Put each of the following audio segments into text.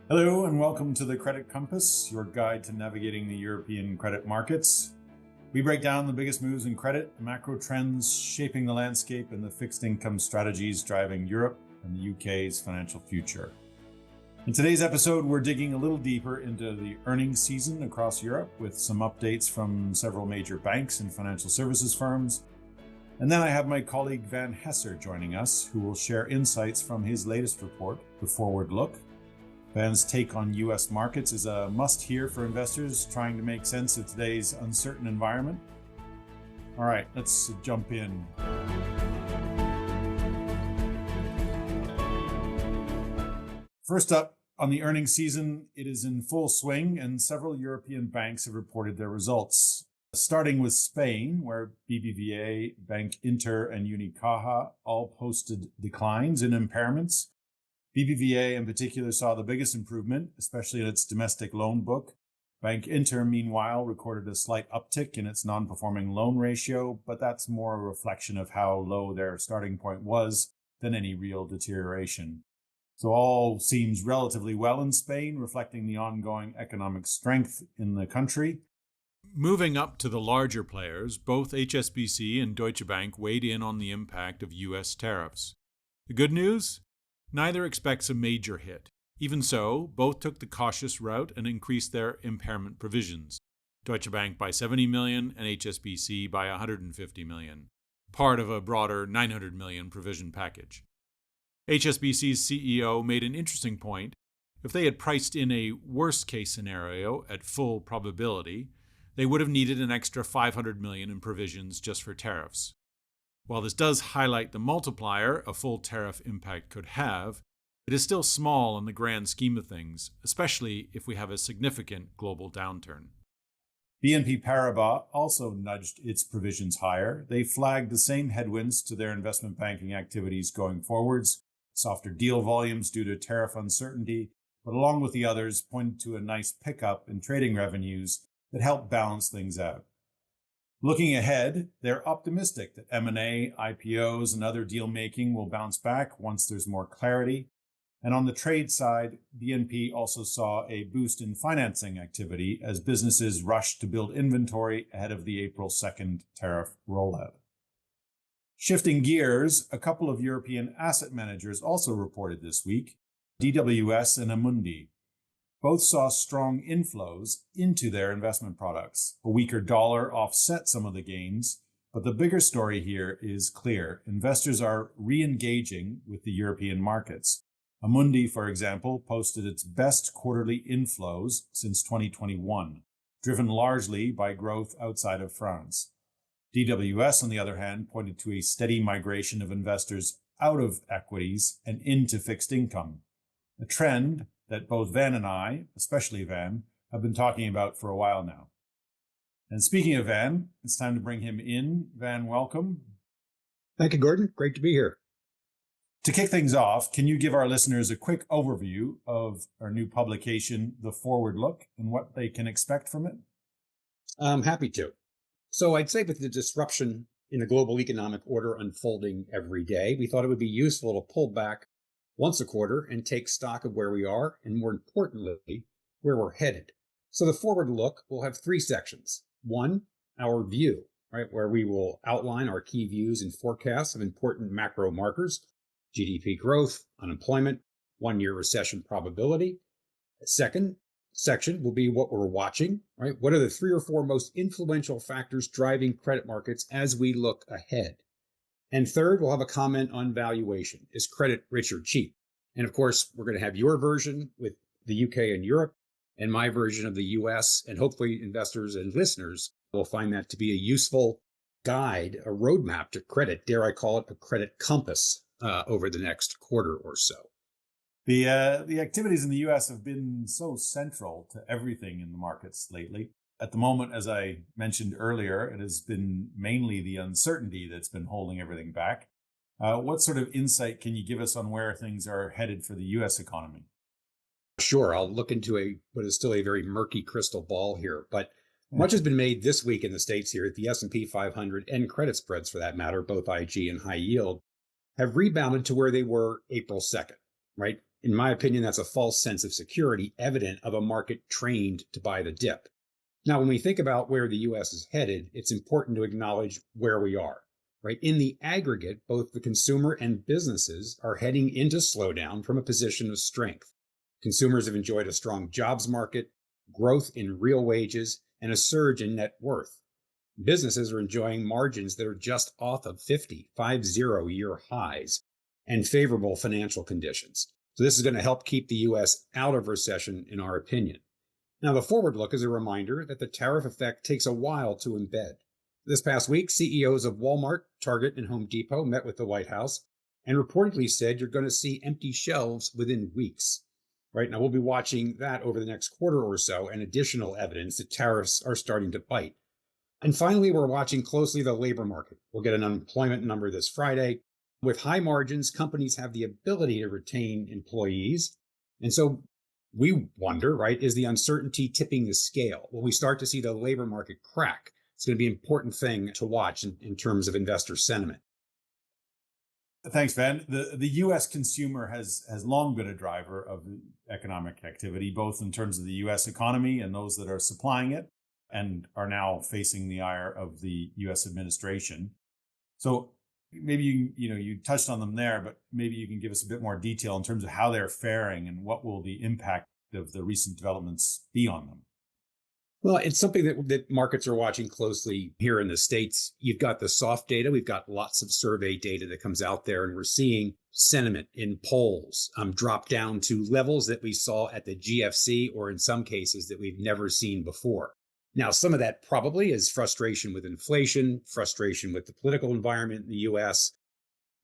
Hello and welcome to the Credit Compass, your guide to navigating the European credit markets. We break down the biggest moves in credit, the macro trends shaping the landscape, and the fixed income strategies driving Europe and the UK's financial future. In today's episode, we're digging a little deeper into the earnings season across Europe with some updates from several major banks and financial services firms. And then I have my colleague Van Hesser joining us, who will share insights from his latest report, The Forward Look. Van's take on US markets is a must-hear for investors trying to make sense of today's uncertain environment. All right, let's jump in. First up, on the earnings season, it is in full swing and several European banks have reported their results. Starting with Spain, where BBVA, Bank Inter, and Unicaja all posted declines in impairments. BBVA in particular saw the biggest improvement, especially in its domestic loan book. Bank Inter, meanwhile, recorded a slight uptick in its non-performing loan ratio, but that's more a reflection of how low their starting point was than any real deterioration. So all seems relatively well in Spain, reflecting the ongoing economic strength in the country. Moving up to the larger players, both HSBC and Deutsche Bank weighed in on the impact of U.S. tariffs. The good news? Neither expects a major hit. Even so, both took the cautious route and increased their impairment provisions. Deutsche Bank by $70 million and HSBC by $150 million, part of a broader $900 million provision package. HSBC's CEO made an interesting point. If they had priced in a worst-case scenario at full probability, they would have needed an extra $500 million in provisions just for tariffs. While this does highlight the multiplier a full tariff impact could have, it is still small in the grand scheme of things, especially if we have a significant global downturn. BNP Paribas also nudged its provisions higher. They flagged the same headwinds to their investment banking activities going forwards, softer deal volumes due to tariff uncertainty, but along with the others pointed to a nice pickup in trading revenues that helped balance things out. Looking ahead, they're optimistic that M&A, IPOs, and other deal-making will bounce back once there's more clarity. And on the trade side, BNP also saw a boost in financing activity as businesses rushed to build inventory ahead of the April 2nd tariff rollout. Shifting gears, a couple of European asset managers also reported this week, DWS and Amundi. Both saw strong inflows into their investment products. A weaker dollar offset some of the gains, but the bigger story here is clear. Investors are re-engaging with the European markets. Amundi, for example, posted its best quarterly inflows since 2021, driven largely by growth outside of France. DWS, on the other hand, pointed to a steady migration of investors out of equities and into fixed income, a trend that both Van and I, especially Van, have been talking about for a while now. And speaking of Van, it's time to bring him in. Van, welcome. Thank you, Gordon. Great to be here. To kick things off, can you give our listeners a quick overview of our new publication, The Forward Look, and what they can expect from it? I'm happy to. So I'd say with the disruption in the global economic order unfolding every day, we thought it would be useful to pull back once a quarter and take stock of where we are and, more importantly, where we're headed. So the Forward Look will have three sections. One, our view, right, where we will outline our key views and forecasts of important macro markers, GDP growth, unemployment, one-year recession probability. The second section will be what we're watching, right? What are the three or four most influential factors driving credit markets as we look ahead? And third, we'll have a comment on valuation. Is credit rich or cheap? And of course, we're going to have your version with the UK and Europe and my version of the US. And hopefully investors and listeners will find that to be a useful guide, a roadmap to credit. Dare I call it a credit compass over the next quarter or so. The activities in the US have been so central to everything in the markets lately. At the moment, as I mentioned earlier, it has been mainly the uncertainty that's been holding everything back. What sort of insight can you give us on where things are headed for the U.S. economy? Sure, I'll look into what is still a very murky crystal ball here, but much has been made this week in the States here. The S&P 500 and credit spreads, for that matter, both IG and high yield, have rebounded to where they were April 2nd, right? In my opinion, that's a false sense of security, evident of a market trained to buy the dip. Now, when we think about where the US is headed, it's important to acknowledge where we are, right? In the aggregate, both the consumer and businesses are heading into slowdown from a position of strength. Consumers have enjoyed a strong jobs market, growth in real wages, and a surge in net worth. Businesses are enjoying margins that are just off of 50-year highs and favorable financial conditions. So this is going to help keep the US out of recession, in our opinion. Now, the forward look is a reminder that the tariff effect takes a while to embed. This past week, CEOs of Walmart, Target, and Home Depot met with the White House and reportedly said you're going to see empty shelves within weeks. Right now, we'll be watching that over the next quarter or so, and additional evidence that tariffs are starting to bite. And finally, we're watching closely the labor market. We'll get an unemployment number this Friday. With high margins, companies have the ability to retain employees. And so we wonder, right, is the uncertainty tipping the scale? Will we start to see the labor market crack? It's going to be an important thing to watch in terms of investor sentiment. Thanks, Ben. The U.S. consumer has long been a driver of economic activity, both in terms of the U.S. economy and those that are supplying it, and are now facing the ire of the U.S. administration. So maybe you touched on them there, but maybe you can give us a bit more detail in terms of how they're faring and what will the impact of the recent developments be on them. Well, it's something that markets are watching closely here in the States. You've got the soft data. We've got lots of survey data that comes out there, and we're seeing sentiment in polls drop down to levels that we saw at the GFC, or in some cases that we've never seen before. Now, some of that probably is frustration with inflation, frustration with the political environment in the US.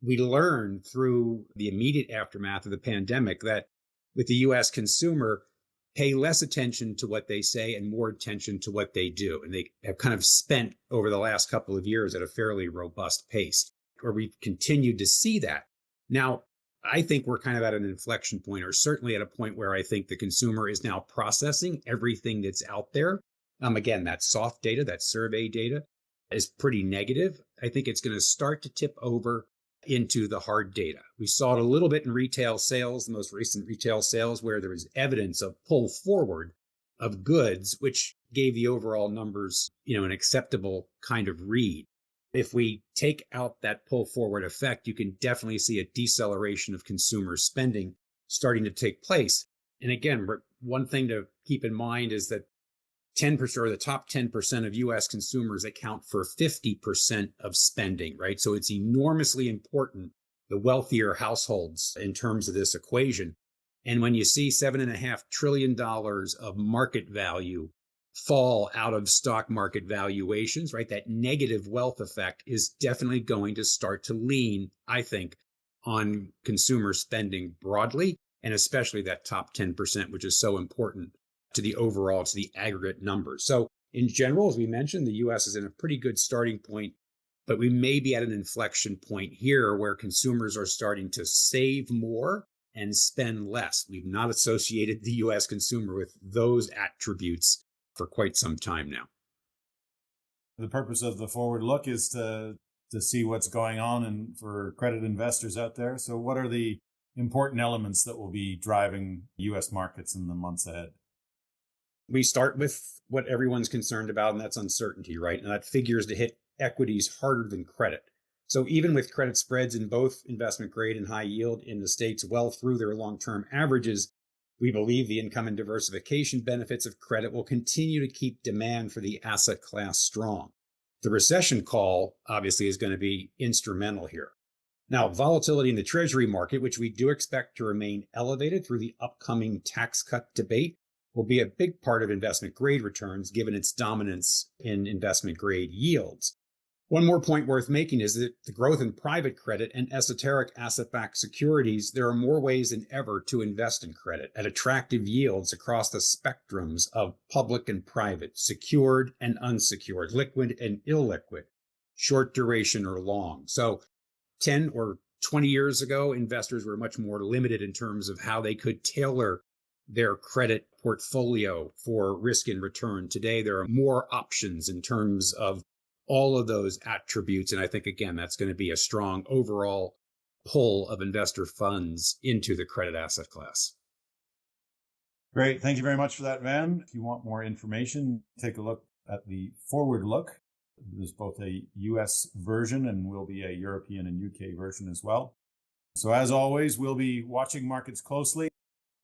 We learned through the immediate aftermath of the pandemic that with the US consumer, pay less attention to what they say and more attention to what they do. And they have kind of spent over the last couple of years at a fairly robust pace, where we've continued to see that. Now, I think we're kind of at an inflection point, or certainly at a point where I think the consumer is now processing everything that's out there. Again, that soft data, that survey data is pretty negative. I think it's going to start to tip over into the hard data. We saw it a little bit in retail sales, the most recent retail sales, where there was evidence of pull forward of goods, which gave the overall numbers, an acceptable kind of read. If we take out that pull forward effect, you can definitely see a deceleration of consumer spending starting to take place. And again, one thing to keep in mind is that 10% or the top 10% of US consumers account for 50% of spending, right? So it's enormously important, the wealthier households in terms of this equation. And when you see $7.5 trillion of market value fall out of stock market valuations, right? That negative wealth effect is definitely going to start to lean, I think, on consumer spending broadly, and especially that top 10%, which is so important to the overall, to the aggregate numbers. So in general, as we mentioned, the US is in a pretty good starting point, but we may be at an inflection point here where consumers are starting to save more and spend less. We've not associated the US consumer with those attributes for quite some time now. The purpose of the forward look is to see what's going on and for credit investors out there. So what are the important elements that will be driving US markets in the months ahead? We start with what everyone's concerned about, and that's uncertainty, right? And that figures to hit equities harder than credit. So even with credit spreads in both investment grade and high yield in the States well through their long-term averages, we believe the income and diversification benefits of credit will continue to keep demand for the asset class strong. The recession call, obviously, is going to be instrumental here. Now, volatility in the Treasury market, which we do expect to remain elevated through the upcoming tax cut debate, will be a big part of investment grade returns, given its dominance in investment grade yields. One more point worth making is that the growth in private credit and esoteric asset-backed securities, there are more ways than ever to invest in credit at attractive yields across the spectrums of public and private, secured and unsecured, liquid and illiquid, short duration or long. So 10 or 20 years ago, investors were much more limited in terms of how they could tailor their credit portfolio for risk and return. Today, there are more options in terms of all of those attributes. And I think, again, that's going to be a strong overall pull of investor funds into the credit asset class. Great. Thank you very much for that, Van. If you want more information, take a look at the Forward Look. There's both a US version and will be a European and UK version as well. So as always, we'll be watching markets closely.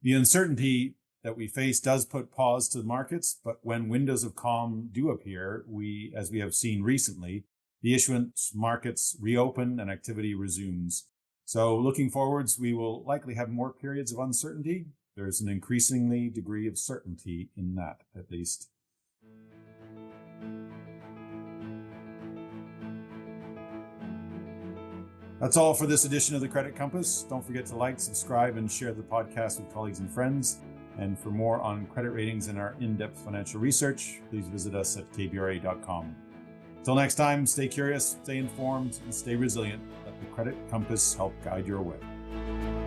The uncertainty that we face does put pause to the markets, but when windows of calm do appear, as we have seen recently, the issuance markets reopen and activity resumes. So looking forwards, we will likely have more periods of uncertainty. There's an increasingly degree of certainty in that, at least. That's all for this edition of the Credit Compass. Don't forget to like, subscribe, and share the podcast with colleagues and friends. And for more on credit ratings and our in-depth financial research, please visit us at kbra.com. Till next time, stay curious, stay informed, and stay resilient. Let the Credit Compass help guide your way.